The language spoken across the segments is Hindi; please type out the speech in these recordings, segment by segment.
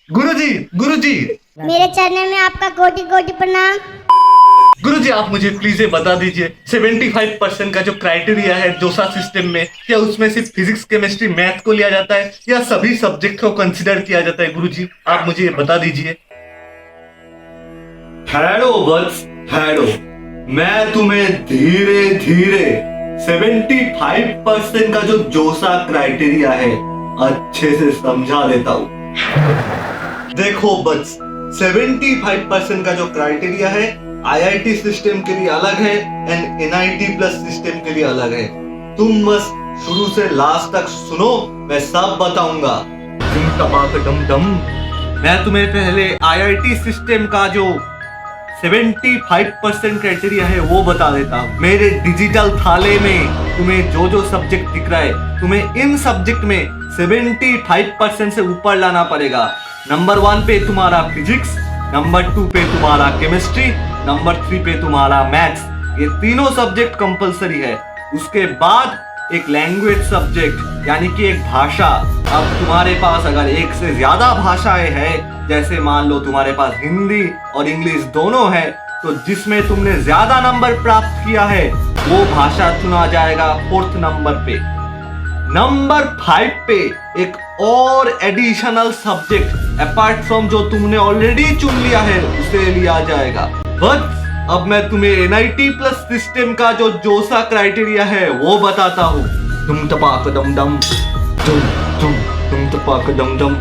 गुरुजी, गुरुजी, मेरे चरणों में आपका कोटि कोटि प्रणाम। गुरुजी, आप मुझे प्लीज ये बता दीजिए 75% का जो क्राइटेरिया है जोसा सिस्टम में, क्या उसमें सिर्फ फिजिक्स केमिस्ट्री मैथ को लिया जाता है या सभी सब्जेक्ट को कंसिडर किया जाता है? गुरुजी, आप मुझे ये बता दीजिए। हैडो बस हैडो, मैं तुम्हें धीरे धीरे 75% का जो जोसा क्राइटेरिया है अच्छे से समझा देता हूं। देखो बस 75% का जो क्राइटेरिया है आईआईटी सिस्टम के लिए अलग है एंड एनआईटी प्लस सिस्टम के लिए अलग है। तुम बस शुरू से लास्ट तक सुनो, मैं सब बताऊंगा। मैं तुम्हें पहले आईआईटी सिस्टम का जो 75% क्राइटेरिया है वो बता देता हूँ। मेरे डिजिटल थाले में तुम्हें जो जो सब्जेक्ट दिख रहा है, तुम्हें इन सब्जेक्ट में 75% से ऊपर लाना पड़ेगा। नंबर 1 पे तुम्हारा फिजिक्स, नंबर 2 पे तुम्हारा केमिस्ट्री, नंबर 3 पे तुम्हारा मैथ्स। ये तीनों सब्जेक्ट कंपलसरी है। उसके बाद एक लैंग्वेज सब्जेक्ट यानी कि एक भाषा। अब तुम्हारे पास अगर एक से ज्यादा भाषाएं हैं, जैसे मान लो तुम्हारे पास हिंदी और इंग्लिश दोनों है, तो जिसमें तुमने ज्यादा नंबर प्राप्त किया है वो भाषा चुना जाएगा 4th नंबर पे। नंबर 5 पे एक और एडिशनल सब्जेक्ट अपार्ट फ्रॉम जो तुमने ऑलरेडी चुन लिया है उसे लिया जाएगा। बट अब मैं तुम्हें एनआईटी प्लस सिस्टम का जो जोसा क्राइटेरिया है वो बताता हूँ। तुम तपाक दम दम, तुम तपाक दम दम।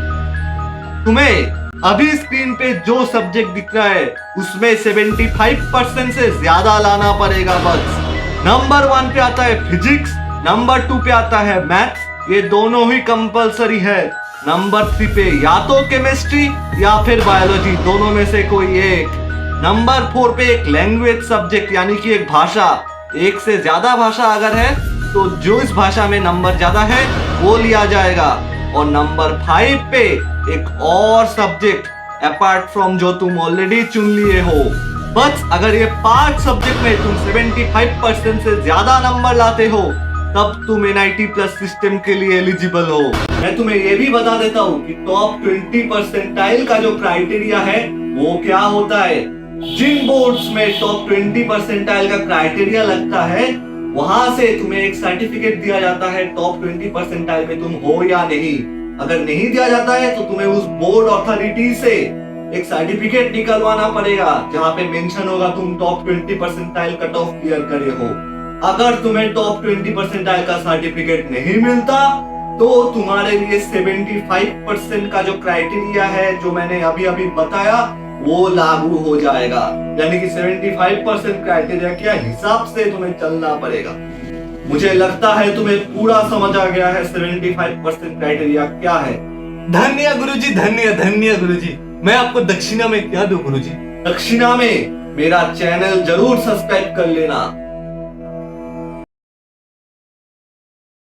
तुम्हें अभी स्क्रीन पे जो सब्जेक्ट दिख रहा है उसमें 75% से ज्यादा लाना पड़ेगा। बस नंबर 1 पे आता है फिजिक्स, नंबर 2 पे आता है मैथ्स, ये दोनों ही कंपलसरी है। नंबर 3 पे या तो केमिस्ट्री या फिर बायोलॉजी, दोनों में से कोई एक। नंबर 4 पे एक लैंग्वेज सब्जेक्ट यानी कि एक भाषा। एक से ज्यादा भाषा अगर है तो जो इस भाषा में नंबर ज्यादा है वो लिया जाएगा। और नंबर 5 पे एक और सब्जेक्ट अपार्ट फ्रॉम जो तुम ऑलरेडी चुन लिए हो। बस अगर ये 5 सब्जेक्ट में तुम 75% से ज्यादा नंबर लाते हो तब तुम एनआईटी प्लस सिस्टम के लिए एलिजिबल हो। मैं तुम्हें ये भी बता देता हूँ कि टॉप 20% का जो क्राइटेरिया है वो क्या होता है। जिन बोर्ड्स में टॉप 20% का क्राइटेरिया लगता है वहां से तुम्हें एक सर्टिफिकेट दिया जाता है टॉप 20% में तुम हो या नहीं। अगर नहीं दिया जाता है तो तुम्हें उस बोर्ड अथॉरिटी से एक सर्टिफिकेट निकलवाना पड़ेगा जहाँ पे मेंशन होगा तुम टॉप 20% कट ऑफ क्लियर करे हो। अगर तुम्हें टॉप 20% का सर्टिफिकेट नहीं मिलता तो तुम्हारे लिए 75% का जो क्राइटेरिया है जो मैंने अभी अभी बताया वो लागू हो जाएगा। यानी कि 75% क्राइटेरिया के हिसाब से तुम्हें चलना पड़ेगा। मुझे लगता है तुम्हें पूरा समझ आ गया है 75% क्राइटेरिया क्या है। धन्य गुरुजी, धन्य गुरुजी। मैं आपको दक्षिणा में क्या दूं गुरुजी? दक्षिणा में मेरा चैनल जरूर सब्सक्राइब कर लेना।